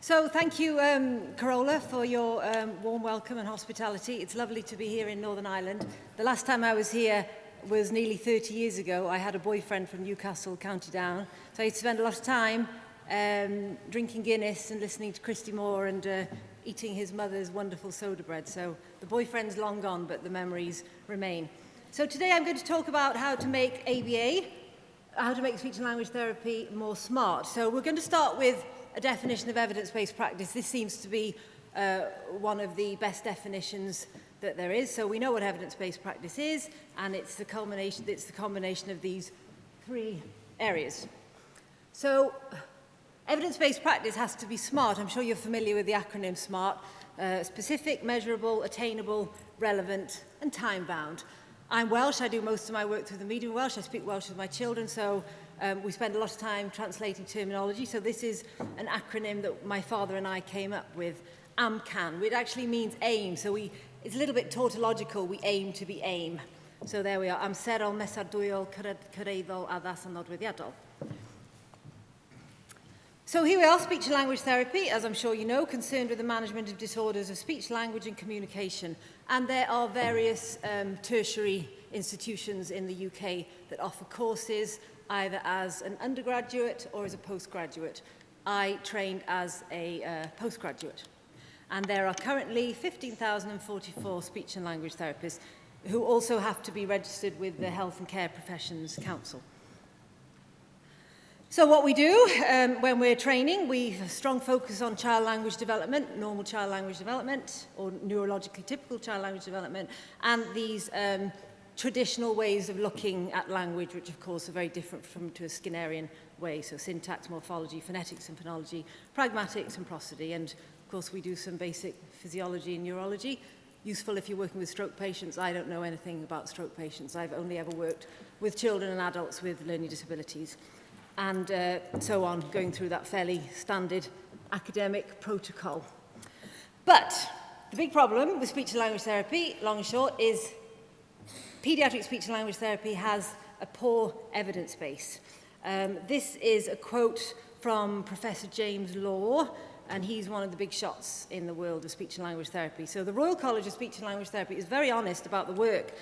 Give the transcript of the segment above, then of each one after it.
So thank you, Carola, for your warm welcome and hospitality. It's lovely to be here in Northern Ireland. The last time I was here was nearly 30 years ago. I had a boyfriend from Newcastle, County Down. So I used to spend a lot of time drinking Guinness and listening to Christy Moore and eating his mother's wonderful soda bread. So the boyfriend's long gone, but the memories remain. So today I'm going to talk about how to make ABA, how to make speech and language therapy more smart. So we're going to start with a definition of evidence-based practice. This seems to be one of the best definitions that there is. So we know what evidence-based practice is, and it's the combination of these three areas. So evidence-based practice has to be SMART. I'm sure you're familiar with the acronym SMART. Specific, measurable, attainable, relevant, and time-bound. I'm Welsh. I do most of my work through the medium Welsh. I speak Welsh with my children, so we spend a lot of time translating terminology. So this is an acronym that my father and I came up with, AMCAN, which actually means aim. So it's a little bit tautological. We aim to be aim. So there we are. Amserol, mesadwyol, cyreddol, addas, and nodweddiadol. So here we are, speech and language therapy, as I'm sure you know, concerned with the management of disorders of speech, language and communication. And there are various tertiary institutions in the UK that offer courses either as an undergraduate or as a postgraduate. I trained as a postgraduate. And there are currently 15,044 speech and language therapists who also have to be registered with the Health and Care Professions Council. So what we do when we're training, we have a strong focus on child language development, normal child language development, or neurologically typical child language development, and these traditional ways of looking at language, which of course are very different to a Skinnerian way. So syntax, morphology, phonetics and phonology, pragmatics and prosody, and of course we do some basic physiology and neurology. Useful if you're working with stroke patients. I don't know anything about stroke patients. I've only ever worked with children and adults with learning disabilities. And so on, going through that fairly standard academic protocol. But the big problem with speech and language therapy, long and short, is pediatric speech and language therapy has a poor evidence base. This is a quote from Professor James Law, and he's one of the big shots in the world of speech and language therapy. So the Royal College of Speech and Language Therapy is very honest about the work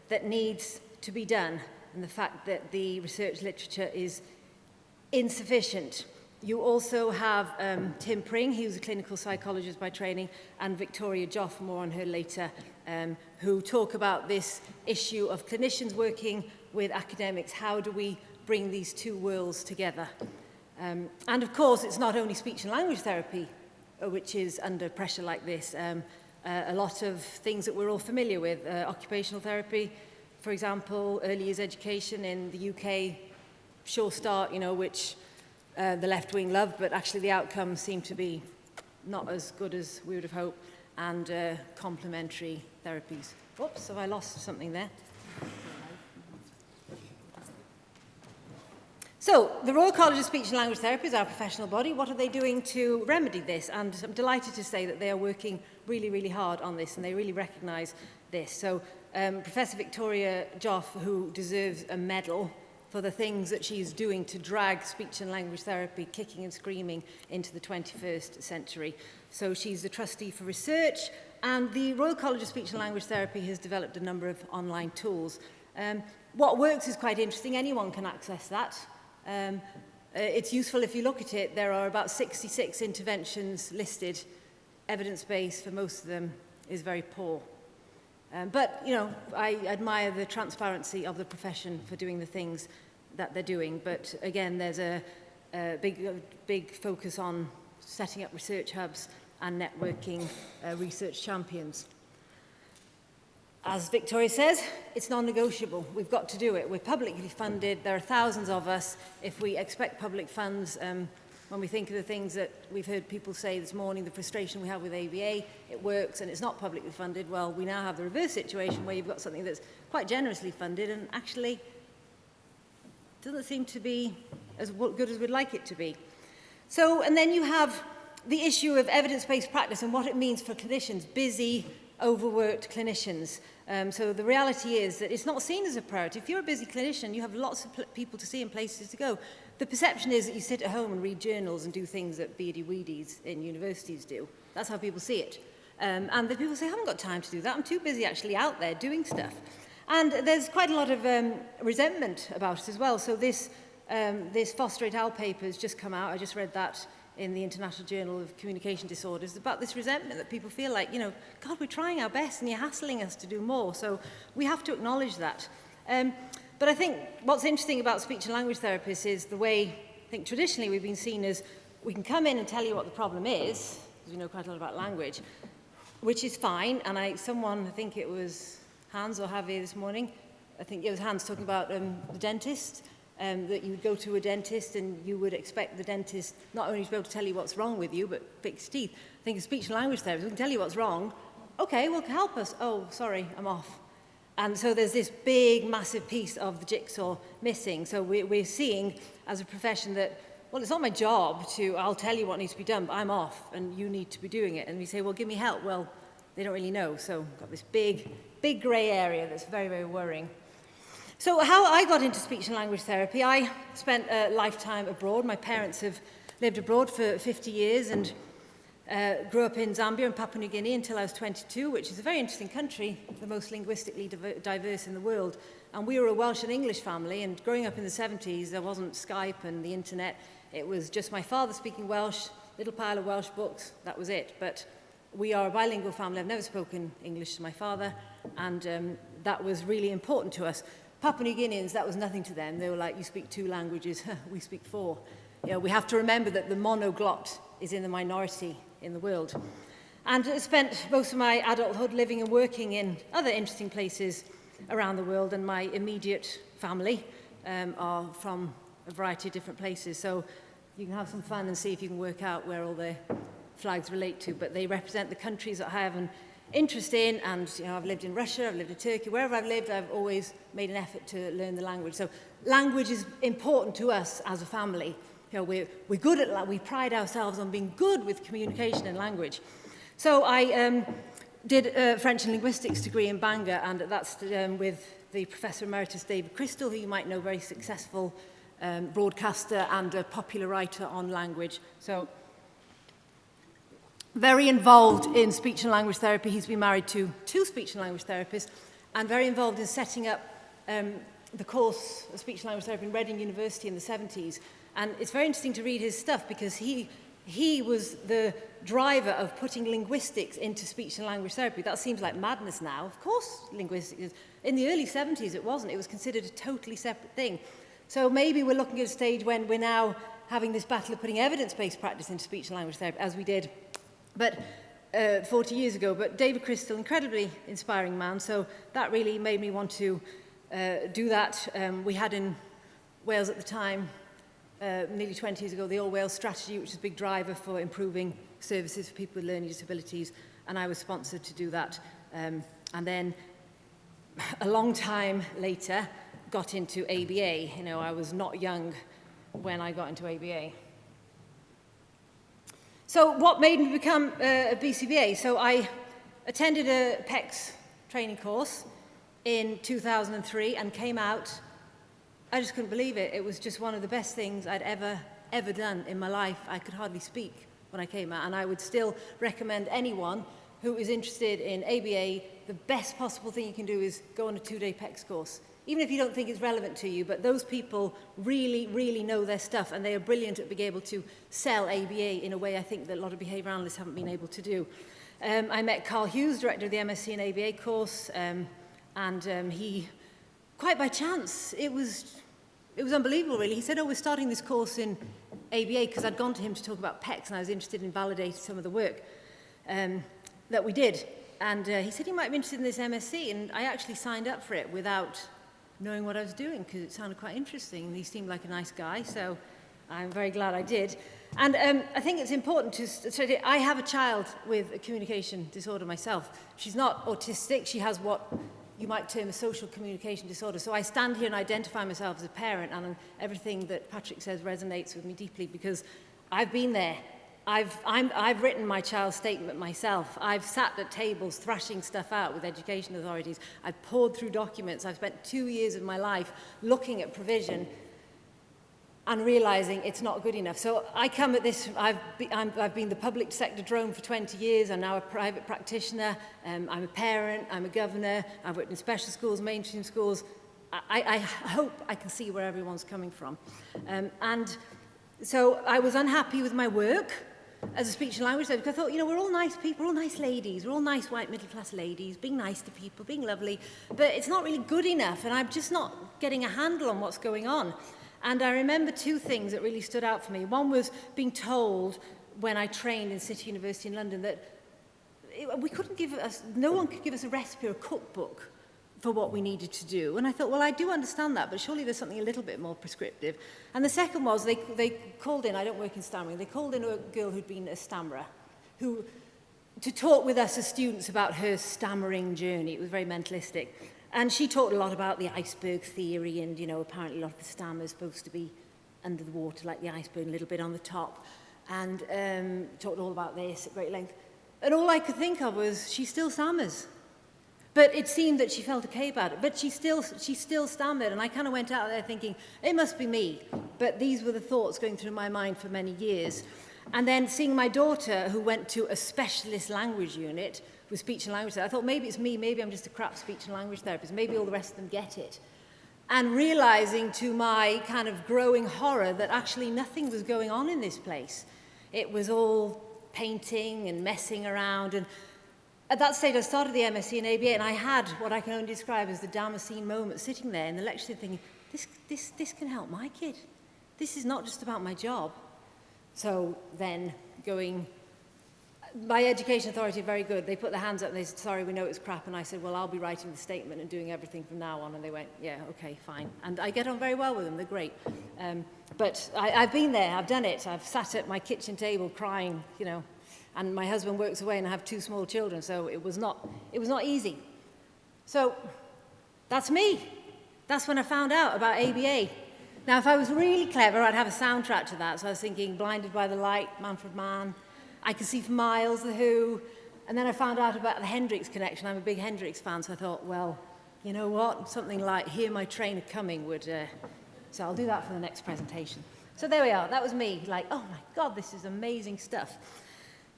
that needs to be done and the fact that the research literature is insufficient. You also have Tim Pring, who's a clinical psychologist by training, and Victoria Joff, more on her later, who talk about this issue of clinicians working with academics. How do we bring these two worlds together? And of course, it's not only speech and language therapy which is under pressure like this. A lot of things that we're all familiar with, occupational therapy, for example, early years education in the UK, Sure Start, which the left wing loved, but actually the outcomes seem to be not as good as we would have hoped, and complementary therapies. Whoops, have I lost something there? So, the Royal College of Speech and Language Therapy is our professional body. What are they doing to remedy this? And I'm delighted to say that they are working really, really hard on this, and they really recognise this. So, Professor Victoria Joff, who deserves a medal for the things that she's doing to drag speech and language therapy kicking and screaming into the 21st century. So she's the trustee for research, and the Royal College of Speech and Language Therapy has developed a number of online tools. What works is quite interesting. Anyone can access that. It's useful if you look at it. There are about 66 interventions listed. Evidence base for most of them is very poor. But, I admire the transparency of the profession for doing the things that they're doing. But again, there's a big focus on setting up research hubs and networking research champions. As Victoria says, it's non-negotiable. We've got to do it. We're publicly funded. There are thousands of us. If we expect public funds, when we think of the things that we've heard people say this morning, the frustration we have with ABA, it works and it's not publicly funded. Well, we now have the reverse situation where you've got something that's quite generously funded and actually doesn't seem to be as good as we'd like it to be. So, and then you have the issue of evidence-based practice and what it means for clinicians, busy, overworked clinicians. So the reality is that it's not seen as a priority. If you're a busy clinician, you have lots of people to see and places to go. The perception is that you sit at home and read journals and do things that beardy-weedies in universities do. That's how people see it. And the people say, I haven't got time to do that. I'm too busy actually out there doing stuff. And there's quite a lot of resentment about it as well. So this Foster et al. Paper has just come out. I just read that in the International Journal of Communication Disorders about this resentment that people feel like, God, we're trying our best and you're hassling us to do more. So we have to acknowledge that. But I think what's interesting about speech and language therapists is the way, I think traditionally we've been seen as, we can come in and tell you what the problem is, because we know quite a lot about language, which is fine. And I think it was Hans or Javier this morning, I think it was Hans talking about the dentist, that you would go to a dentist and you would expect the dentist not only to be able to tell you what's wrong with you, but fix teeth. I think a speech and language therapist, we can tell you what's wrong. Okay, well, help us. Oh, sorry, I'm off. And so there's this big, massive piece of the jigsaw missing. So we're seeing as a profession that, well, it's not my job I'll tell you what needs to be done, but I'm off and you need to be doing it. And we say, well, give me help. Well, they don't really know. So we've got this big grey area that's very, very worrying. So how I got into speech and language therapy, I spent a lifetime abroad. My parents have lived abroad for 50 years and grew up in Zambia and Papua New Guinea until I was 22, which is a very interesting country, the most linguistically diverse in the world. And we were a Welsh and English family, and growing up in the 70s, there wasn't Skype and the internet. It was just my father speaking Welsh, little pile of Welsh books, that was it. But we are a bilingual family. I've never spoken English to my father, and that was really important to us. Papua New Guineans, that was nothing to them. They were like, you speak 2 languages, we speak 4. We have to remember that the monoglot is in the minority in the world. And I spent most of my adulthood living and working in other interesting places around the world, and my immediate family are from a variety of different places. So you can have some fun and see if you can work out where all the flags relate to, but they represent the countries that I have an interest in, and I've lived in Russia, I've lived in Turkey, wherever I've lived, I've always made an effort to learn the language. So language is important to us as a family. We're good at we pride ourselves on being good with communication and language. So I did a French and linguistics degree in Bangor, and that's with the Professor Emeritus David Crystal, who you might know, very successful broadcaster and a popular writer on language. So very involved in speech and language therapy. He's been married to 2 speech and language therapists, and very involved in setting up the course of speech and language therapy in Reading University in the 70s. And it's very interesting to read his stuff because he was the driver of putting linguistics into speech and language therapy. That seems like madness now. Of course, linguistics is. In the early 70s, it wasn't. It was considered a totally separate thing. So maybe we're looking at a stage when we're now having this battle of putting evidence-based practice into speech and language therapy, as we did 40 years ago. But David Crystal, incredibly inspiring man. So that really made me want to do that. We had in Wales at the time, nearly 20 years ago, the All Wales Strategy, which is a big driver for improving services for people with learning disabilities, and I was sponsored to do that. And then a long time later, got into ABA. I was not young when I got into ABA. So what made me become a BCBA? So I attended a PECS training course in 2003 and came out. I just couldn't believe it. It was just one of the best things I'd ever done in my life. I could hardly speak when I came out, and I would still recommend anyone who is interested in ABA, the best possible thing you can do is go on a 2-day PECS course. Even if you don't think it's relevant to you, but those people really, really know their stuff, and they are brilliant at being able to sell ABA in a way I think that a lot of behaviour analysts haven't been able to do. I met Carl Hughes, director of the MSc in ABA course, and he, quite by chance, it was unbelievable, really. He said, we're starting this course in ABA, because I'd gone to him to talk about PECS, and I was interested in validating some of the work that we did. And he said he might be interested in this MSc, and I actually signed up for it without knowing what I was doing, because it sounded quite interesting, and he seemed like a nice guy, so I'm very glad I did. And I think it's important to I have a child with a communication disorder myself. She's not autistic. She has what you might term a social communication disorder. So I stand here and identify myself as a parent, and everything that Patrick says resonates with me deeply, because I've been there. I've written my child's statement myself. I've sat at tables thrashing stuff out with education authorities. I've poured through documents. I've spent 2 years of my life looking at provision and realizing it's not good enough. So I come at this, I've been the public sector drone for 20 years. I'm now a private practitioner. I'm a parent. I'm a governor. I've worked in special schools, mainstream schools. I hope I can see where everyone's coming from. And so I was unhappy with my work as a speech and language therapist, because I thought, you know, we're all nice people, we're all nice ladies, we're all nice white middle class ladies, being nice to people, being lovely, but it's not really good enough, and I'm just not getting a handle on what's going on. And I remember 2 things that really stood out for me. One was being told when I trained in City University in London that no one could give us a recipe or a cookbook for what we needed to do. And I thought, well, I do understand that, but surely there's something a little bit more prescriptive. And the second was they called in, I don't work in stammering, they called in a girl who'd been a stammerer, to talk with us as students about her stammering journey. It was very mentalistic. And she talked a lot about the iceberg theory, and, you know, apparently a lot of the stammers supposed to be under the water like the iceberg, a little bit on the top, and talked all about this at great length. And all I could think of was, she still stammers. But it seemed that she felt okay about it. But she still stammered, and I kind of went out there thinking, it must be me. But these were the thoughts going through my mind for many years. And then seeing my daughter, who went to a specialist language unit with speech and language therapy, I thought, maybe it's me, maybe I'm just a crap speech and language therapist, maybe all the rest of them get it. And realizing to my kind of growing horror that actually nothing was going on in this place. It was all painting and messing around, and at that stage, I started the MSc in ABA, and I had what I can only describe as the Damascene moment, sitting there in the lecture thinking, this can help my kid. This is not just about my job. So then my education authority are very good. They put their hands up and they said, sorry, we know it's crap. And I said, well, I'll be writing the statement and doing everything from now on. And they went, yeah, okay, fine. And I get on very well with them. They're great. But I've been there. I've done it. I've sat at my kitchen table crying, you know. And my husband works away, and I have 2 small children, so it was not easy. So that's me. That's when I found out about ABA. Now, if I was really clever, I'd have a soundtrack to that. So I was thinking Blinded by the Light, Manfred Mann, I Can See for Miles, The Who. And then I found out about the Hendrix connection. I'm a big Hendrix fan, so I thought, well, you know what? Something like Hear My Train Coming would... So I'll do that for the next presentation. So there we are. That was me. Like, oh my God, this is amazing stuff.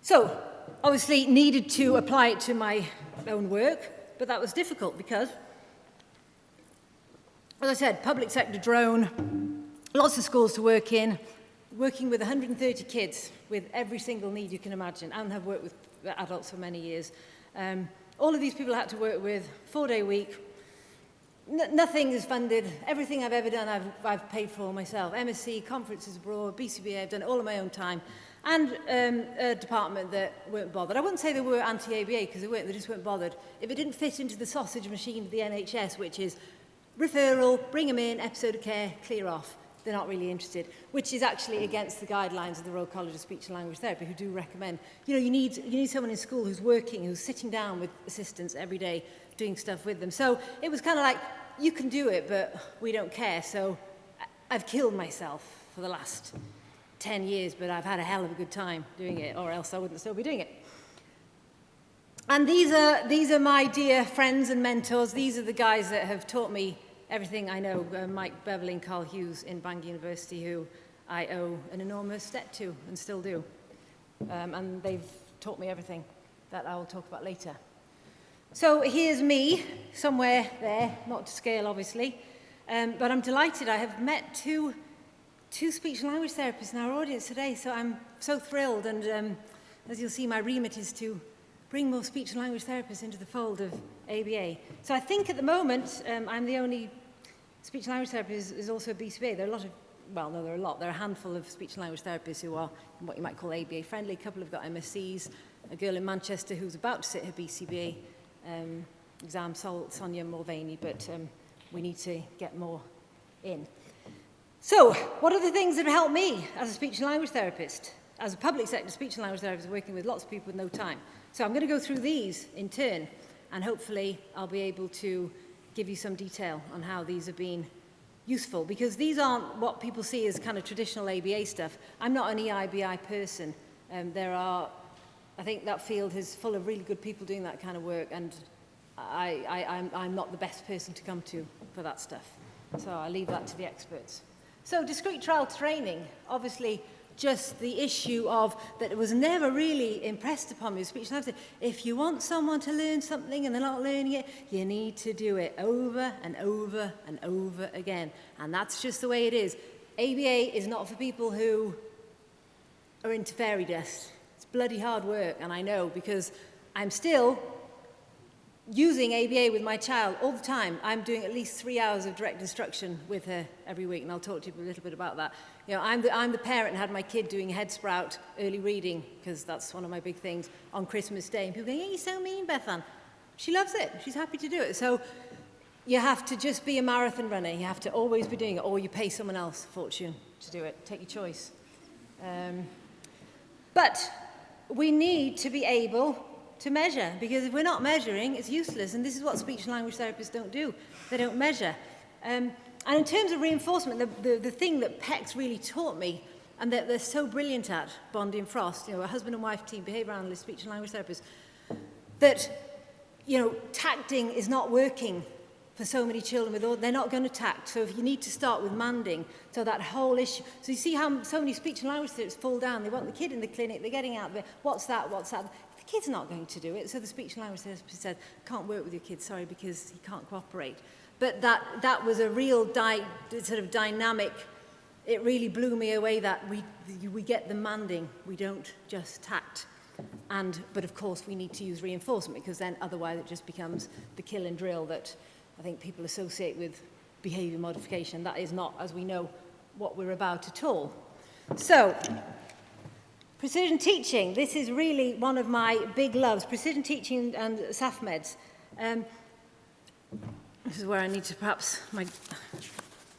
So, obviously, needed to apply it to my own work, but that was difficult because, as I said, public sector drone, lots of schools to work in, working with 130 kids with every single need you can imagine, and have worked with adults for many years. All of these people I had to work with, 4-day week. Nothing is funded. Everything I've ever done, I've paid for myself. MSc, conferences abroad, BCBA, I've done it all in my own time. And a department that weren't bothered. I wouldn't say they were anti-ABA, because they weren't, they just weren't bothered. If it didn't fit into the sausage machine of the NHS, which is referral, bring them in, episode of care, clear off, they're not really interested, which is actually against the guidelines of the Royal College of Speech and Language Therapy, who do recommend, you know, you need someone in school who's working, who's sitting down with assistants every day, doing stuff with them. So it was kind of like, you can do it, but we don't care. So I've killed myself for the last 10 years, but I've had a hell of a good time doing it, or else I wouldn't still be doing it. And these are my dear friends and mentors. These are the guys that have taught me everything I know. Mike Beverley and Carl Hughes in Bangor University, who I owe an enormous debt to and still do. And they've taught me everything that I will talk about later. So here's me, somewhere there, not to scale obviously, but I'm delighted. I have met two speech and language therapists in our audience today, so I'm so thrilled. And as you'll see, my remit is to bring more speech and language therapists into the fold of ABA. So I think at the moment, I'm the only speech and language therapist is also a BCBA. There are a lot of, well, no, there are a lot. There are a handful of speech and language therapists who are what you might call ABA friendly. A couple have got MSCs. A girl in Manchester who's about to sit her BCBA exam, Sonia Mulvaney, but we need to get more in. So, what are the things that have helped me as a speech and language therapist? As a public sector speech and language therapist working with lots of people with no time. So I'm going to go through these in turn, and hopefully I'll be able to give you some detail on how these have been useful, because these aren't what people see as kind of traditional ABA stuff. I'm not an EIBI person. I think that field is full of really good people doing that kind of work, and I'm not the best person to come to for that stuff. So I leave that to the experts. So discrete trial training, obviously just the issue of that it was never really impressed upon me with speech language. If you want someone to learn something and they're not learning it, you need to do it over and over and over again. And that's just the way it is. ABA is not for people who are into fairy dust. It's bloody hard work, and I know, because I'm still using ABA with my child all the time. I'm doing at least 3 hours of direct instruction with her every week, and I'll talk to you a little bit about that. You know, I'm the parent and had my kid doing head sprout early reading, because that's one of my big things, on Christmas Day. And people go, you're so mean, Bethan. She loves it. She's happy to do it. So you have to just be a marathon runner. You have to always be doing it, or you pay someone else a fortune to do it. Take your choice. But we need to be able to measure, because if we're not measuring, it's useless. And this is what speech and language therapists don't do. They don't measure. And in terms of reinforcement, the thing that PECS really taught me, and that they're so brilliant at, Bondi and Frost, you know, a husband and wife team, behaviour analysts, speech and language therapists, that, you know, tacting is not working for so many children with all, they're not going to tact. So if you need to start with manding, so that whole issue. So you see how so many speech and language therapists fall down. They want the kid in the clinic, they're getting out there, what's that? The kid's not going to do it. So the speech and language therapist said, can't work with your kid, sorry, because he can't cooperate. But that was a real sort of dynamic. It really blew me away that we get the manding, we don't just tact. But of course we need to use reinforcement, because then otherwise it just becomes the kill and drill that I think people associate with behaviour modification. That is not, as we know, what we're about at all. So, precision teaching. This is really one of my big loves. Precision teaching and SAFMEDs. This is where I need to perhaps, my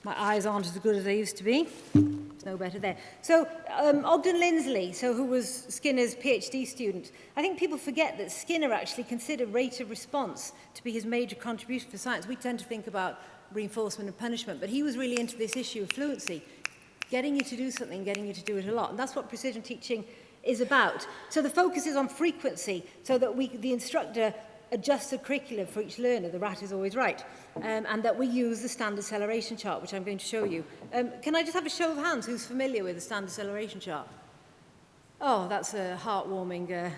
eyes aren't as good as they used to be. It's no better there. So Ogden Lindsley, who was Skinner's PhD student, I think people forget that Skinner actually considered rate of response to be his major contribution for science. We tend to think about reinforcement and punishment, but he was really into this issue of fluency, getting you to do something, getting you to do it a lot. And that's what precision teaching is about. So the focus is on frequency, so that the instructor adjusts the curriculum for each learner. The rat is always right. And that we use the standard acceleration chart, which I'm going to show you. Can I just have a show of hands who's familiar with the standard acceleration chart? Oh, that's a heartwarming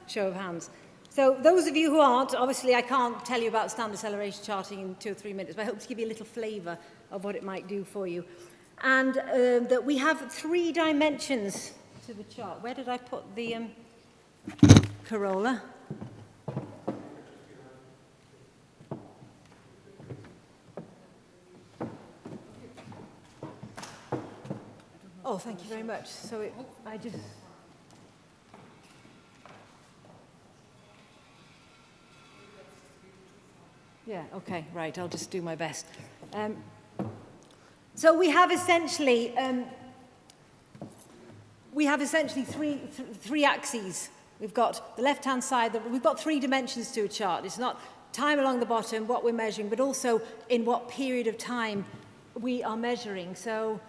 show of hands. So those of you who aren't, obviously I can't tell you about standard acceleration charting in 2 or 3 minutes, but I hope to give you a little flavour of what it might do for you. And that we have 3 dimensions to the chart. Where did I put the Corolla? Oh, thank you very much. So I just... Yeah, okay, right, I'll just do my best. So we have essentially three axes. We've got the left-hand side, we've got 3 dimensions to a chart. It's not time along the bottom, what we're measuring, but also in what period of time we are measuring. So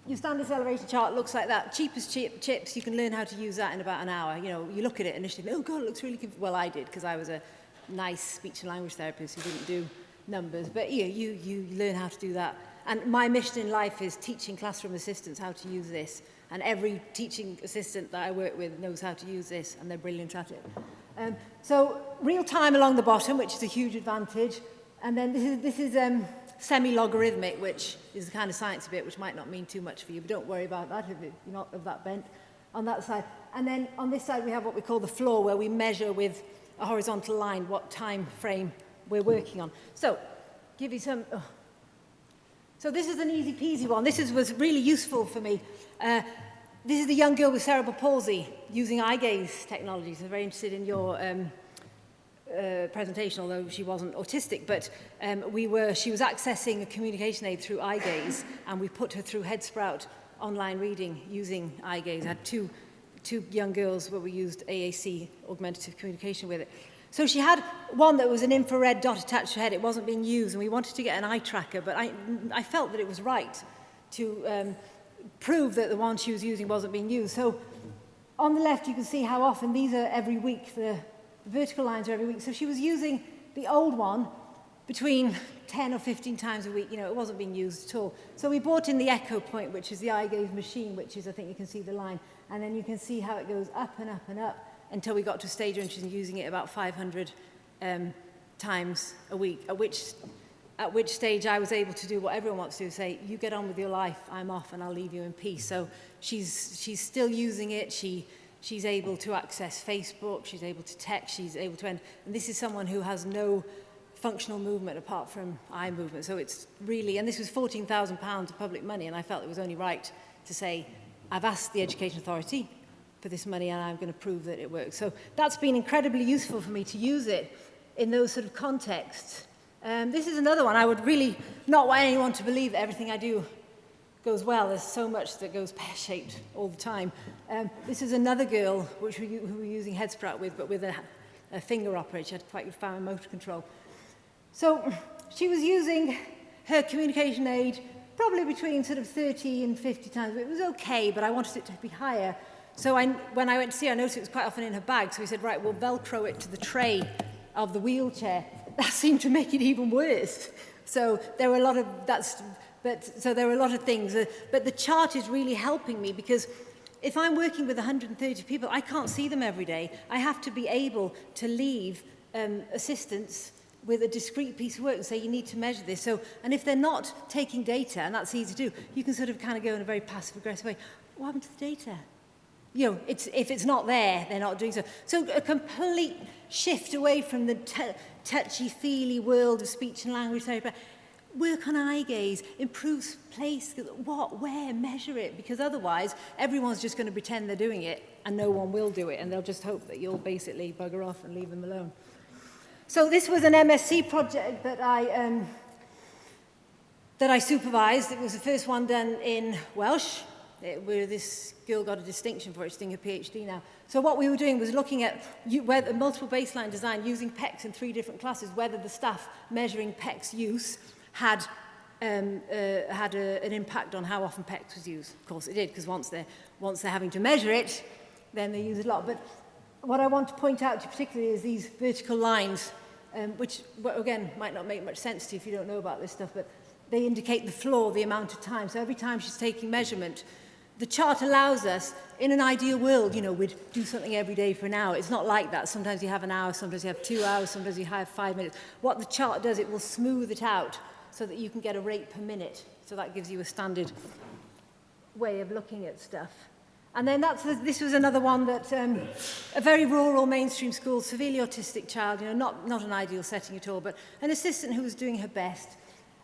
your standard acceleration chart looks like that. Cheapest chips, you can learn how to use that in about an hour. You know, you look at it initially, oh God, it looks really good. Well, I did, because I was a nice speech and language therapist who didn't do numbers. But you learn how to do that. And my mission in life is teaching classroom assistants how to use this. And every teaching assistant that I work with knows how to use this, and they're brilliant at it. So real time along the bottom, which is a huge advantage. And then this is semi-logarithmic, which is the kind of science bit which might not mean too much for you, but don't worry about that if you're not of that bent on that side. And then on this side we have what we call the floor, where we measure with a horizontal line what time frame we're working on. So, give you some... Oh. So this is an easy peasy one. This was really useful for me. This is the young girl with cerebral palsy using eye gaze technology. So I'm very interested in your presentation, although she wasn't autistic, but she was accessing a communication aid through eye gaze, and we put her through Head Sprout online reading using eye gaze. I had two young girls where we used AAC, augmentative communication, with it. So she had one that was an infrared dot attached to her head. It wasn't being used, and we wanted to get an eye tracker, but I felt that it was right to prove that the one she was using wasn't being used. So on the left, you can see how often these are every week. The vertical lines are every week. So she was using the old one between 10 or 15 times a week. You know, it wasn't being used at all. So we brought in the echo point, which is the eye gaze machine, which is, I think you can see the line. And then you can see how it goes up and up and up until we got to a stage when she's using it about 500 times a week, at which stage I was able to do what everyone wants to do, say, you get on with your life, I'm off and I'll leave you in peace. So she's still using it. She's able to access Facebook, she's able to text, she's able to and this is someone who has no functional movement apart from eye movement. So it's really, and this was £14,000 of public money, and I felt it was only right to say, I've asked the Education Authority for this money and I'm going to prove that it works. So that's been incredibly useful for me to use it in those sort of contexts. This is another one. I would really not want anyone to believe that everything I do goes well. There's so much that goes pear-shaped all the time. This is another girl who we're using head sprout with, but with a finger operator. She had quite fine motor control. So she was using her communication aid probably between sort of 30 and 50 times. It was okay, but I wanted it to be higher. So when I went to see her, I noticed it was quite often in her bag. So we said, right, we'll Velcro it to the tray of the wheelchair. That seemed to make it even worse. So there were a lot of there were a lot of things. But the chart is really helping me, because if I'm working with 130 people, I can't see them every day. I have to be able to leave assistants with a discrete piece of work and say, you need to measure this. So, and if they're not taking data, and that's easy to do, you can sort of kind of go in a very passive-aggressive way. What happened to the data? You know, if it's not there, they're not doing so. So a complete shift away from the touchy-feely world of speech and language therapy. Work on eye gaze, improve place, what, where, measure it, because otherwise everyone's just going to pretend they're doing it and no one will do it, and they'll just hope that you'll basically bugger off and leave them alone. So this was an MSc project that I supervised. It was the first one done in Welsh, where this girl got a distinction for it. She's doing her PhD now. So what we were doing was looking at whether multiple baseline design using PECs in 3 different classes, whether the staff measuring PECs use had an impact on how often PECs was used. Of course it did, because once they're having to measure it, then they use it a lot. But what I want to point out particularly is these vertical lines, which, again, might not make much sense to you if you don't know about this stuff, but they indicate the floor, the amount of time. So every time she's taking measurement, the chart allows us, in an ideal world, you know, we'd do something every day for an hour. It's not like that. Sometimes you have an hour, sometimes you have 2 hours, sometimes you have 5 minutes. What the chart does, it will smooth it out so that you can get a rate per minute. So that gives you a standard way of looking at stuff. And then this was another one that a very rural mainstream school, severely autistic child, you know, not an ideal setting at all, but an assistant who was doing her best.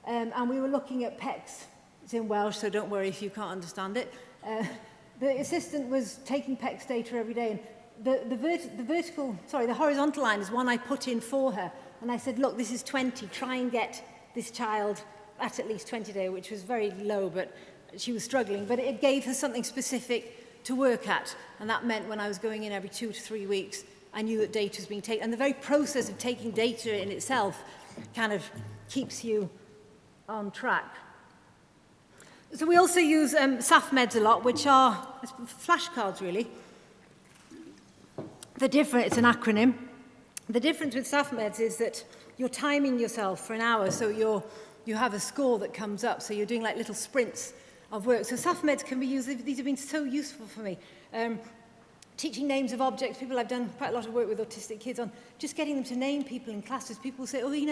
And we were looking at PECs. It's in Welsh, so don't worry if you can't understand it. The assistant was taking PECs data every day, and the horizontal line is one I put in for her. And I said, look, this is 20. Try and get this child at least 20 a day, which was very low, but she was struggling. But it gave her something specific to work at. And that meant when I was going in every 2 to 3 weeks, I knew that data was being taken. And the very process of taking data in itself kind of keeps you on track. So we also use SAFMEDs a lot, which are flashcards, really. It's an acronym. The difference with SAFMEDs is that you're timing yourself for an hour, so you have a score that comes up, so you're doing like little sprints of work. So SAFMEDs can be used. These have been so useful for me. Teaching names of objects. I've done quite a lot of work with autistic kids on just getting them to name people in classes. People say, oh, he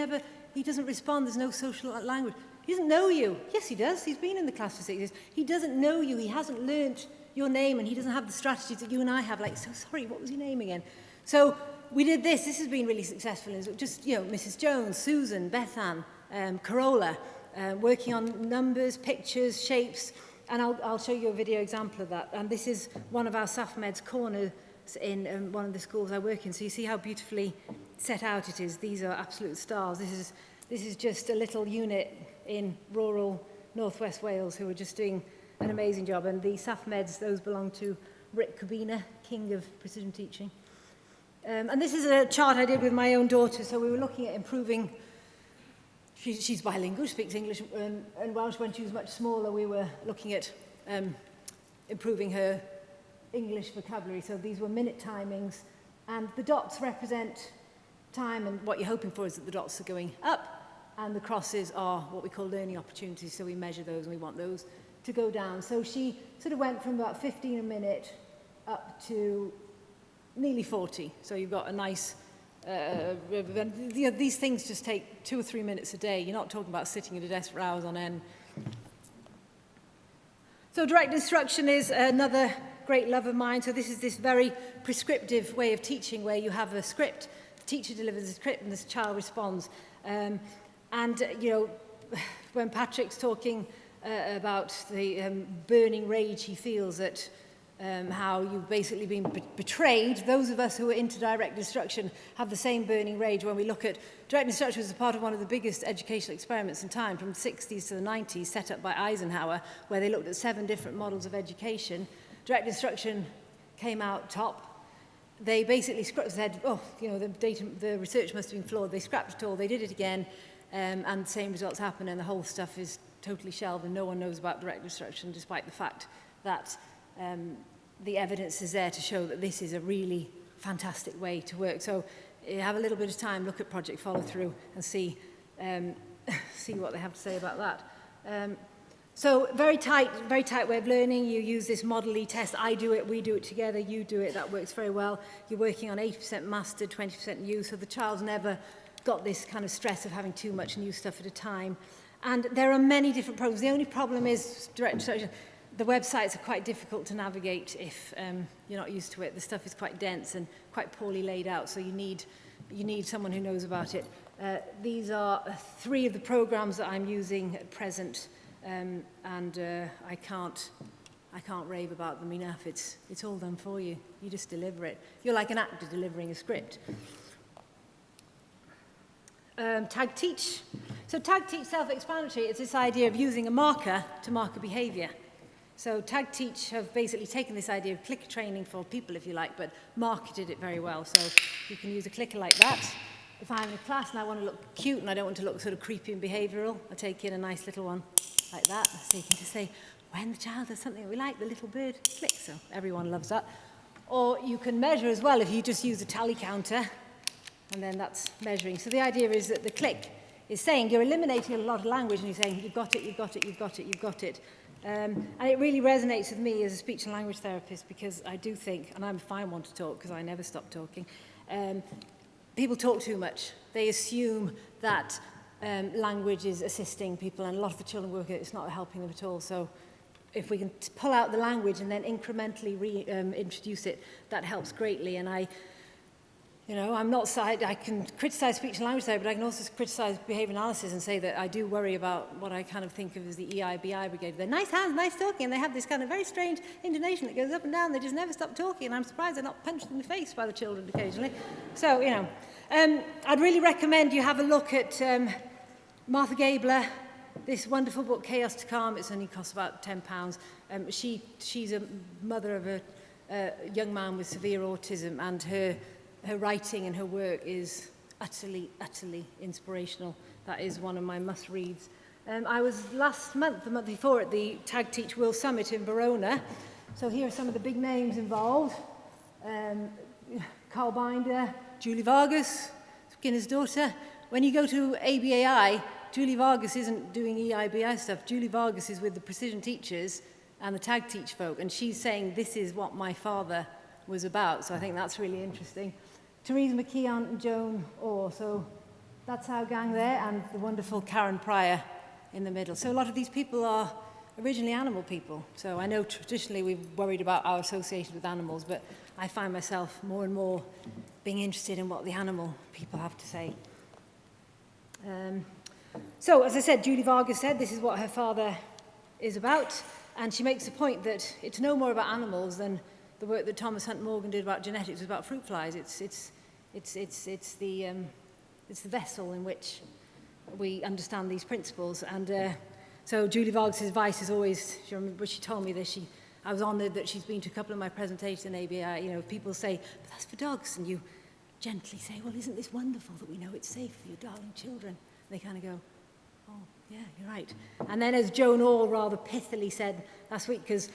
doesn't respond, there's no social language. He doesn't know you. Yes, he does. He's been in the class for 6 years. He doesn't know you. He hasn't learnt your name, and he doesn't have the strategies that you and I have. Like, so sorry, what was your name again? So we did this. This has been really successful. Just, you know, Mrs. Jones, Susan, Bethan, Corolla, working on numbers, pictures, shapes, and I'll show you a video example of that. And this is one of our SAFMEDs corners in one of the schools I work in. So you see how beautifully set out it is. These are absolute stars. This is just a little unit in rural northwest Wales who are just doing an amazing job. And the SAFMEDs, those belong to Rick Kubina, king of precision teaching. And this is a chart I did with my own daughter. So we were looking at improving. She's bilingual, speaks English and Welsh. When she was much smaller, we were looking at improving her English vocabulary. So these were minute timings, and the dots represent time, and what you're hoping for is that the dots are going up, and the crosses are what we call learning opportunities, so we measure those and we want those to go down. So she sort of went from about 15 a minute up to nearly 40. So you've got a nice, these things just take 2 or 3 minutes a day. You're not talking about sitting at a desk for hours on end. So direct instruction is another great love of mine. So this is this very prescriptive way of teaching where you have a script, the teacher delivers a script and the child responds. You know, when Patrick's talking about the burning rage he feels at how you've basically been betrayed, those of us who are into direct instruction have the same burning rage. When we look at direct instruction as a part of one of the biggest educational experiments in time, from the 60s to the 90s, set up by Eisenhower, where they looked at 7 different models of education. Direct instruction came out top. They basically said, oh, you know, the research must have been flawed. They scrapped it all, they did it again, and the same results happen, and the whole stuff is totally shelved, and no one knows about direct instruction, despite the fact that the evidence is there to show that this is a really fantastic way to work. So you have a little bit of time, look at Project Follow Through and see what they have to say about that. So very tight way of learning. You use this Model E test. I do it, we do it together, you do it. That works very well. You're working on 80% mastered, 20% new, so the child's never got this kind of stress of having too much new stuff at a time. And there are many different programs. The only problem is direct instruction. The websites are quite difficult to navigate if you're not used to it. The stuff is quite dense and quite poorly laid out, so you need someone who knows about it. These are 3 of the programs that I'm using at present, and I can't rave about them enough. It's all done for you. You just deliver it. You're like an actor delivering a script. Tag teach. So tag teach, self-explanatory. It's this idea of using a marker to mark a behavior. So Tag Teach have basically taken this idea of clicker training for people, if you like, but marketed it very well. So you can use a clicker like that. If I'm in a class and I want to look cute and I don't want to look sort of creepy and behavioural, I take in a nice little one like that. So you can just say, when the child does something that we like, the little bird clicks. So everyone loves that. Or you can measure as well if you just use a tally counter, and then that's measuring. So the idea is that the click is saying you're eliminating a lot of language and you're saying, you've got it, you've got it, you've got it, you've got it. And it really resonates with me as a speech and language therapist, because I do think, and I'm a fine one to talk because I never stop talking, people talk too much. They assume that language is assisting people, and a lot of the children work at it, it's not helping them at all. So if we can pull out the language and then incrementally introduce it, that helps greatly. And I'm not, I can criticize speech and language therapy, but I can also criticize behavior analysis and say that I do worry about what I kind of think of as the EIBI brigade. They're nice hands, nice talking, and they have this kind of very strange intonation that goes up and down. They just never stop talking, and I'm surprised they're not punched in the face by the children occasionally. So, I'd really recommend you have a look at Martha Gabler, this wonderful book, Chaos to Calm. It only costs about £10. She's a mother of a young man with severe autism, and her writing and her work is utterly, utterly inspirational. That is one of my must-reads. I was the month before, at the Tag Teach World Summit in Verona. So here are some of the big names involved. Carl Binder, Julie Vargas, Skinner's daughter. When you go to ABAI, Julie Vargas isn't doing EIBI stuff. Julie Vargas is with the precision teachers and the Tag Teach folk, and she's saying, this is what my father was about. So I think that's really interesting. Therese McKeon and Joan Orr, so that's our gang there, and the wonderful Karen Pryor in the middle. So a lot of these people are originally animal people. So I know traditionally we've worried about our association with animals, but I find myself more and more being interested in what the animal people have to say. So as I said, Julie Vargas said this is what her father is about, and she makes the point that it's no more about animals than the work that Thomas Hunt Morgan did about genetics was about fruit flies. It's the vessel in which we understand these principles. And so Julie Vargas' advice is always, she remember she told me this, I was honoured that she's been to a couple of my presentations in ABI. People say, but that's for dogs. And you gently say, well, isn't this wonderful that we know it's safe for your darling children? And they kind of go, oh, yeah, you're right. And then as Joan Orr rather pithily said last week, because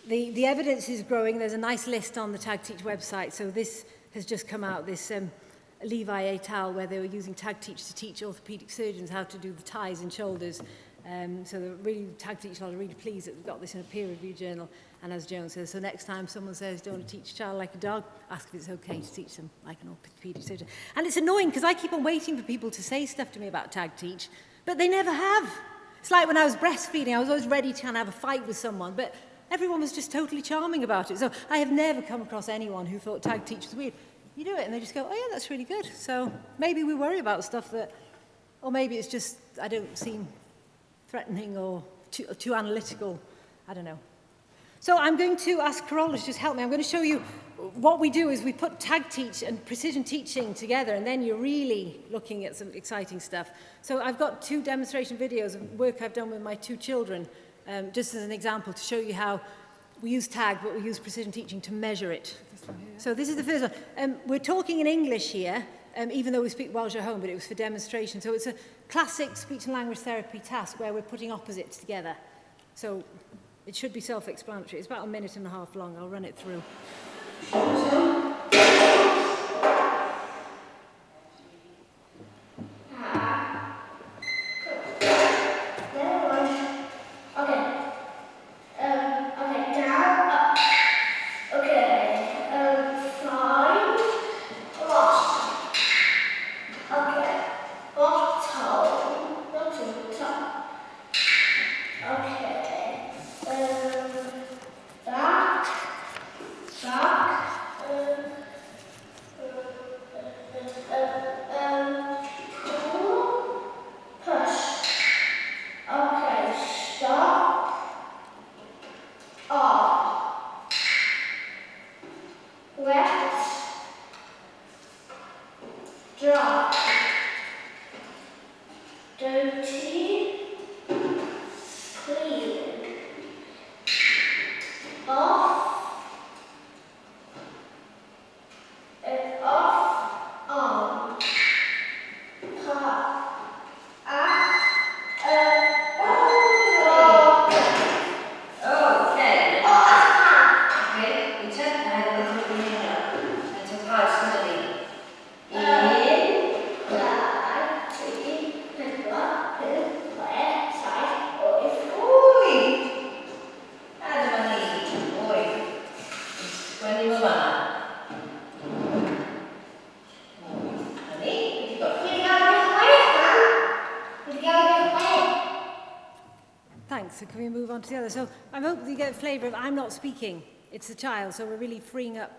The evidence is growing. There's a nice list on the Tag Teach website. So this has just come out, this Levi et al., where they were using Tag Teach to teach orthopedic surgeons how to do the ties in shoulders. So they're really, Tag Teach are really pleased that we've got this in a peer-reviewed journal. And as Joan says, so next time someone says, do you want to teach a child like a dog, ask if it's okay to teach them like an orthopedic surgeon. And it's annoying because I keep on waiting for people to say stuff to me about Tag Teach, but they never have. It's like when I was breastfeeding, I was always ready to kind of have a fight with someone, but everyone was just totally charming about it. So I have never come across anyone who thought Tag Teach was weird. You do it and they just go, oh yeah, that's really good. So maybe we worry about stuff that, or maybe it's just, I don't seem threatening or too analytical. I don't know. So I'm going to ask Carola to just help me. I'm going to show you what we do is we put Tag Teach and precision teaching together, and then you're really looking at some exciting stuff. So I've got 2 demonstration videos of work I've done with my 2 children, just as an example to show you how we use tag, but we use precision teaching to measure it. So this is the first one. We're talking in English here, even though we speak Welsh at home, but it was for demonstration. So it's a classic speech and language therapy task where we're putting opposites together. So it should be self-explanatory. It's about 1.5 minutes long. I'll run it through. So can we move on to the other? So I hope you get a flavour of I'm not speaking, it's the child, so we're really freeing up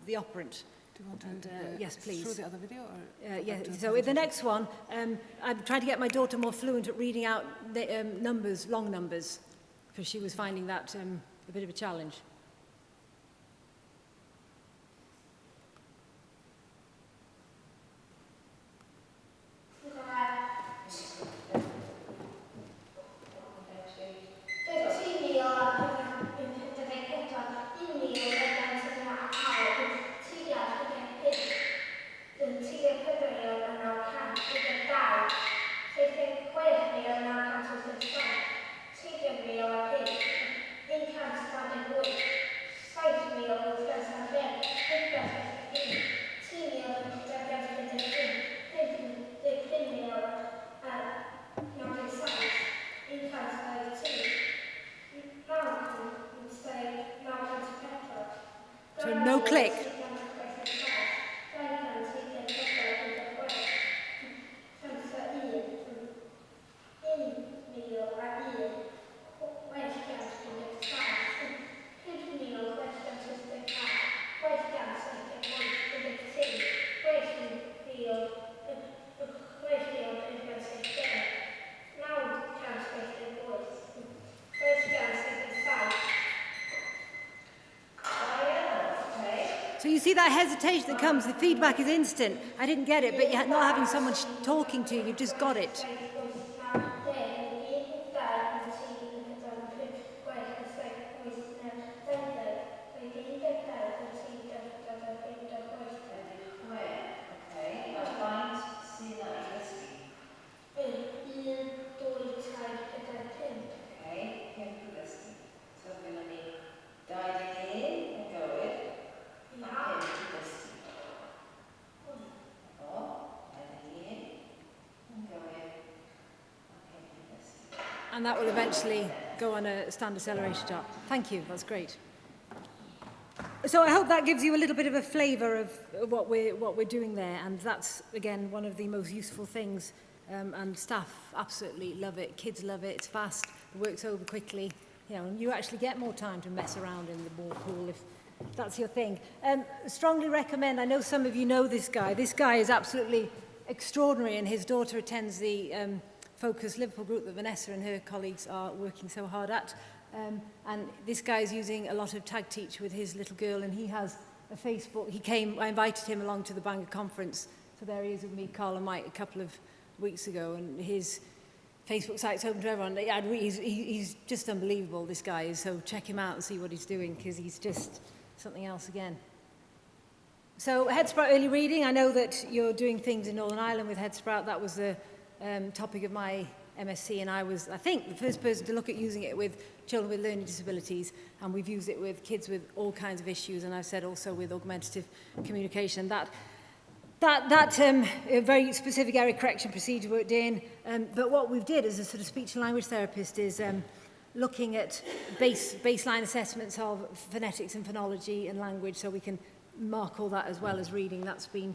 the operant. Do you want to yes, please. show the other video? Or yeah, so with the next one, I'm trying to get my daughter more fluent at reading out the, numbers, long numbers, because she was finding that a bit of a challenge. So no click. So you see that hesitation that comes, the feedback is instant. I didn't get it, but you're not having someone talking to you, you've just got it. Dau and that will eventually go on a stand acceleration chart. Thank you, that's great. So I hope that gives you a little bit of a flavour of what we're doing there, and that's, again, one of the most useful things, and staff absolutely love it, kids love it, it's fast, it works over quickly, you know, and you actually get more time to mess around in the ball pool if that's your thing. Strongly recommend, I know some of you know this guy is absolutely extraordinary, and his daughter attends the Focus Liverpool group that Vanessa and her colleagues are working so hard at. And this guy is using a lot of Tag Teach with his little girl, and he has a Facebook. I invited him along to the Bangor conference, so there he is with me, Carl and Mike, a couple of weeks ago, and his Facebook site's open to everyone. He's just unbelievable, this guy is, so check him out and see what he's doing, because he's just something else again. So Headsprout early reading, I know that you're doing things in Northern Ireland with Headsprout. That was the topic of my MSc, and I was, I think, the first person to look at using it with children with learning disabilities, and we've used it with kids with all kinds of issues, and I've said also with augmentative communication. That a very specific error correction procedure worked in, but what we've did as a sort of speech and language therapist is looking at baseline assessments of phonetics and phonology and language, so we can mark all that as well as reading. That's been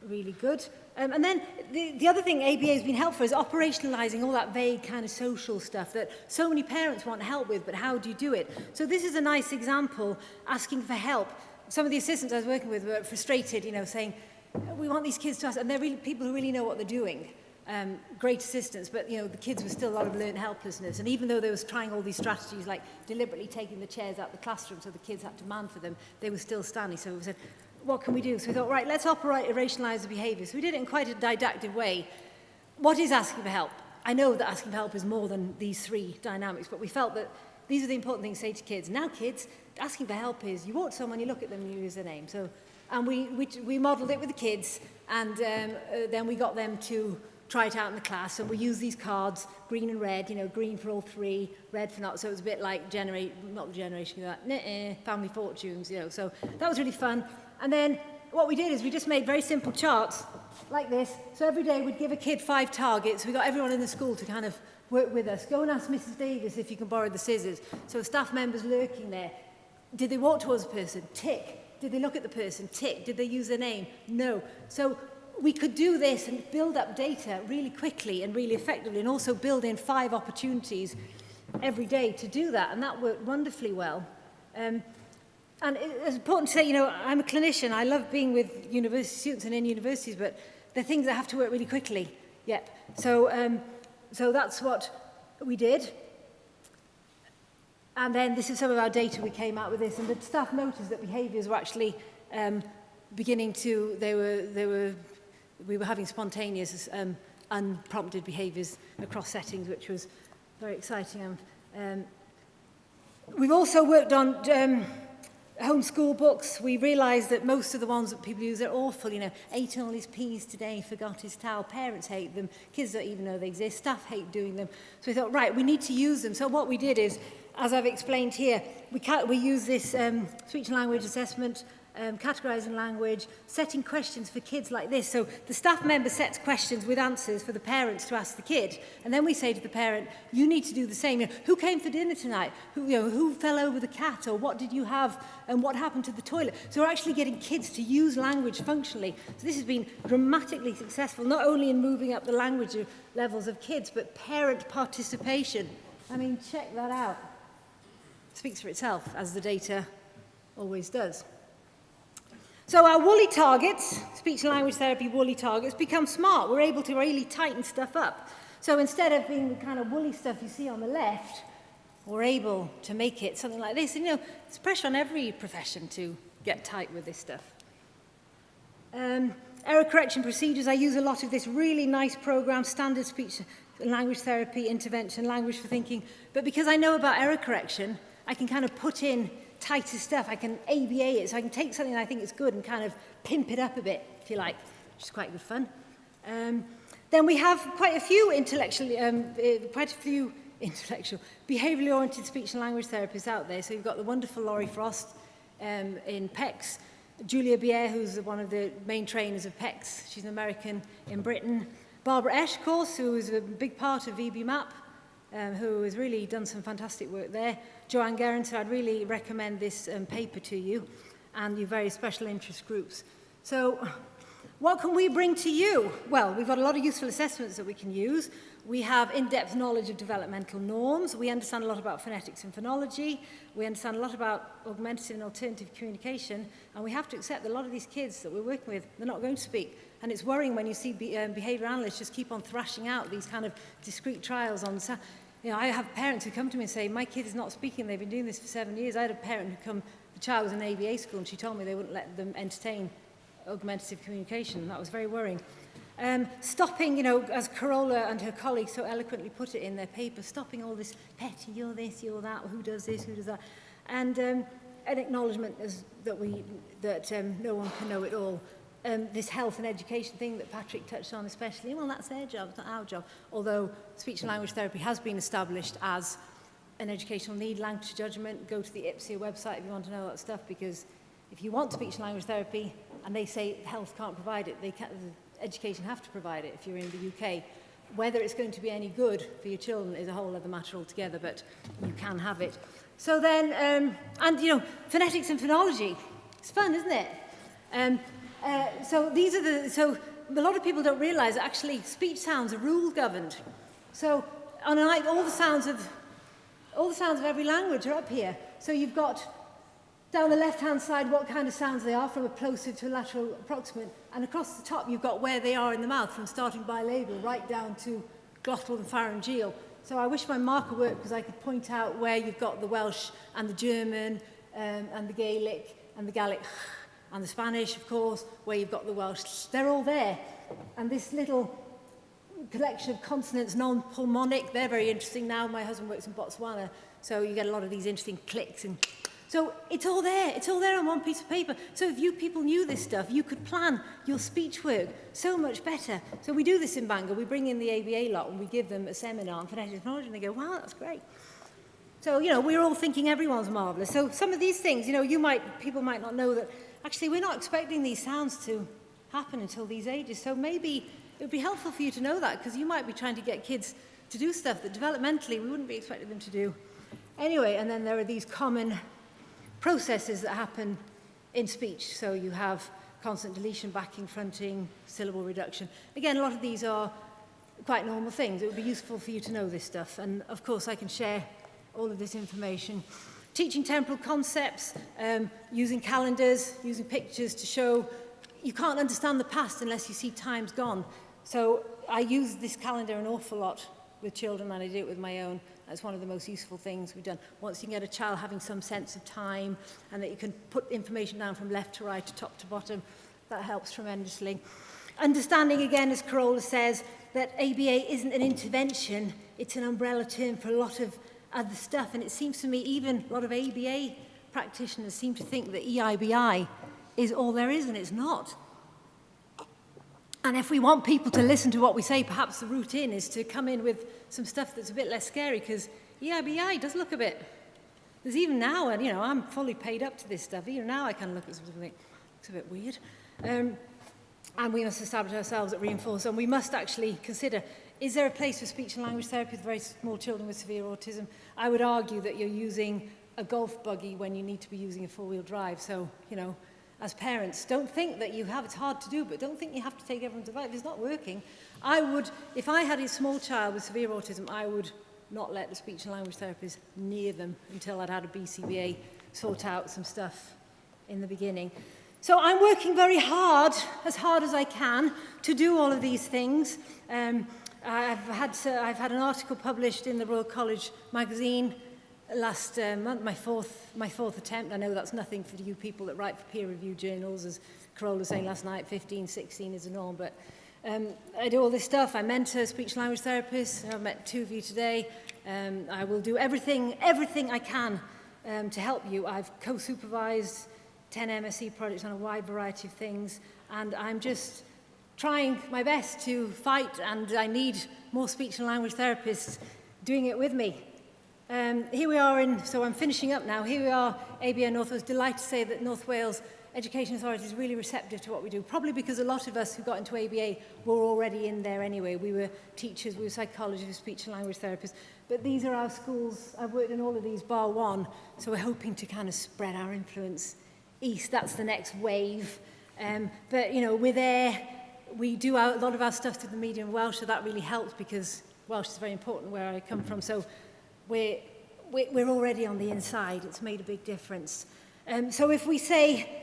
really good. And then the other thing ABA has been helpful is operationalising all that vague kind of social stuff that so many parents want help with, but how do you do it? So this is a nice example, asking for help. Some of the assistants I was working with were frustrated, you know, saying, we want these kids to ask, and they're really people who really know what they're doing. Great assistants, but you know, the kids were still a lot of learned helplessness, and even though they was trying all these strategies like deliberately taking the chairs out of the classroom so the kids had to man for them, they were still standing. So we said, what can we do? So we thought, right, let's operationalise the behaviour. So we did it in quite a didactic way. What is asking for help? I know that asking for help is more than these three dynamics, but we felt that these are the important things to say to kids. Now kids, asking for help is, you walk to someone, you look at them, and you use their name. So, and we modelled it with the kids, and then we got them to try it out in the class, and we use these cards, green and red, you know, green for all three, red for not, so it was a bit like not the generation, family fortunes, you know, so that was really fun. And then what we did is we just made very simple charts like this, so every day we'd give a kid 5 targets. We got everyone in the school to kind of work with us. Go and ask Mrs. Davis if you can borrow the scissors. So staff members lurking there. Did they walk towards the person? Tick. Did they look at the person? Tick. Did they use their name? No. So we could do this and build up data really quickly and really effectively, and also build in 5 opportunities every day to do that, and that worked wonderfully well. And it's important to say, you know, I'm a clinician. I love being with university students and in universities, but they're things that have to work really quickly. Yep. So that's what we did. And then this is some of our data we came out with this, and the staff noticed that behaviours were actually beginning to, we were having spontaneous, unprompted behaviours across settings, which was very exciting. We've also worked on homeschool books. We realised that most of the ones that people use are awful, you know, ate all his peas today, forgot his towel. Parents hate them, kids don't even know they exist, staff hate doing them. So we thought, right, we need to use them. So what we did is, as I've explained here, we use this speech and language assessment, categorising language, setting questions for kids like this. So the staff member sets questions with answers for the parents to ask the kid. And then we say to the parent, you need to do the same. You know, who came for dinner tonight? Who fell over the cat? Or what did you have? And what happened to the toilet? So we're actually getting kids to use language functionally. So this has been dramatically successful, not only in moving up the language levels of kids, but parent participation. I mean, check that out. It speaks for itself, as the data always does. So our woolly targets, speech and language therapy woolly targets, become smart. We're able to really tighten stuff up. So instead of being the kind of woolly stuff you see on the left, we're able to make it something like this. And, you know, there's pressure on every profession to get tight with this stuff. Error correction procedures, I use a lot of this really nice program, standard speech and language therapy, intervention, language for thinking. But because I know about error correction, I can kind of put in tighter stuff. I can ABA it, so I can take something that I think is good and kind of pimp it up a bit, if you like, which is quite good fun. Then we have quite a few behaviourally oriented speech and language therapists out there. So you've got the wonderful Laurie Frost in PECS, Julia Bier, who's one of the main trainers of PECS. She's an American in Britain. Barbara Esch, of course, who is a big part of VB MAP. who has really done some fantastic work there. Joanne Guerin, so I'd really recommend this paper to you and your very special interest groups. So what can we bring to you? Well, we've got a lot of useful assessments that we can use. We have in-depth knowledge of developmental norms. We understand a lot about phonetics and phonology. We understand a lot about augmentative and alternative communication. And we have to accept that a lot of these kids that we're working with, they're not going to speak. And it's worrying when you see behaviour analysts just keep on thrashing out these kind of discrete trials on... You know, I have parents who come to me and say, my kid is not speaking, they've been doing this for 7 years. I had a parent who come, the child was in ABA school, and she told me they wouldn't let them entertain augmentative communication. That was very worrying. Stopping, you know, as Carola and her colleagues so eloquently put it in their paper, stopping all this petty, you're this, you're that, who does this, who does that, and an acknowledgement that no one can know it all. This health and education thing that Patrick touched on especially, well, that's their job, it's not our job. Although speech and language therapy has been established as an educational need, language judgment, go to the IPSIA website if you want to know that stuff, because if you want speech and language therapy and they say health can't provide it, education have to provide it if you're in the UK. Whether it's going to be any good for your children is a whole other matter altogether, but you can have it. So then, and you know, phonetics and phonology, it's fun, isn't it? So a lot of people don't realise that actually speech sounds are rule governed. So on a night, all the sounds of every language are up here. So you've got down the left-hand side what kind of sounds they are, from a plosive to a lateral approximant, and across the top you've got where they are in the mouth, from starting bilabial right down to glottal and pharyngeal. So I wish my marker worked, because I could point out where you've got the Welsh and the German and the Gaelic and the Gaelic and the Spanish, of course, where you've got the Welsh. They're all there. And this little collection of consonants, non-pulmonic, they're very interesting now. My husband works in Botswana, so you get a lot of these interesting clicks. And so it's all there. It's all there on one piece of paper. So if you people knew this stuff, you could plan your speech work so much better. So we do this in Bangor. We bring in the ABA lot and we give them a seminar on phonetic technology, and they go, wow, that's great. So, you know, we're all thinking everyone's marvellous. So some of these things, you know, people might not know that actually we're not expecting these sounds to happen until these ages. So maybe it would be helpful for you to know that, because you might be trying to get kids to do stuff that developmentally we wouldn't be expecting them to do. Anyway, and then there are these common processes that happen in speech. So you have consonant deletion, backing, fronting, syllable reduction. Again, a lot of these are quite normal things. It would be useful for you to know this stuff. And of course, I can share all of this information. Teaching temporal concepts, using calendars, using pictures to show you can't understand the past unless you see time's gone. So I use this calendar an awful lot with children, and I do it with my own. That's one of the most useful things we've done. Once you can get a child having some sense of time, and that you can put information down from left to right, to top to bottom, that helps tremendously. Understanding, again, as Carola says, that ABA isn't an intervention, it's an umbrella term for a lot of other stuff. And it seems to me even a lot of ABA practitioners seem to think that EIBI is all there is, and it's not. And if we want people to listen to what we say, perhaps the route in is to come in with some stuff that's a bit less scary, because EIBI does look a bit... There's even now, and you know, I'm fully paid up to this stuff. Even now I can look at something that looks a bit weird. And we must establish ourselves at Reinforce, and we must actually consider, is there a place for speech and language therapy with very small children with severe autism? I would argue that you're using a golf buggy when you need to be using a four-wheel drive. So, you know, as parents, don't think that you have, it's hard to do, but don't think you have to take everyone's advice. If it's not working, I would, if I had a small child with severe autism, I would not let the speech and language therapist near them until I'd had a BCBA sort out some stuff in the beginning. So I'm working very hard as I can, to do all of these things. I've had an article published in the Royal College magazine last month, my fourth attempt. I know that's nothing for you people that write for peer-reviewed journals, as Carola was saying last night, 15, 16 is the norm, but I do all this stuff. I mentor speech language therapists. I've met 2 of you today. I will do everything I can to help you. I've co-supervised 10 MSc projects on a wide variety of things, and I'm just trying my best to fight, and I need more speech and language therapists doing it with me. Here we are so I'm finishing up now. Here we are, ABA North. I was delighted to say that North Wales Education Authority is really receptive to what we do, probably because a lot of us who got into ABA were already in there anyway. We were teachers, we were psychologists, we were speech and language therapists, but these are our schools. I've worked in all of these bar one, so we're hoping to kind of spread our influence east. That's the next wave. But, you know, we're there. We do a lot of our stuff through the medium of Welsh, so that really helps because Welsh is very important where I come from. So we're already on the inside. It's made a big difference. So if we say,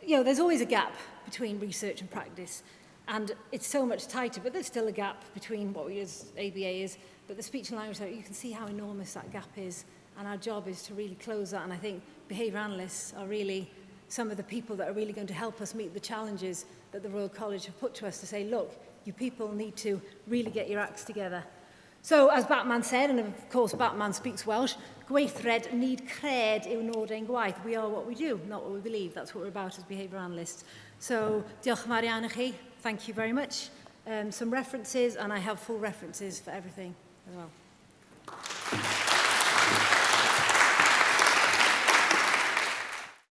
you know, there's always a gap between research and practice, and it's so much tighter, but there's still a gap between what we as ABA is. But the speech and language, you can see how enormous that gap is, and our job is to really close that. And I think behaviour analysts are really some of the people that are really going to help us meet the challenges that the Royal College have put to us to say, look, you people need to really get your acts together. So, as Batman said, and of course Batman speaks Welsh, gweithred need cred yw nod ein gwaith. We are what we do, not what we believe. That's what we're about as behaviour analysts. So, diolch yn fawr iawn i chi. Thank you very much. Some references, and I have full references for everything as well.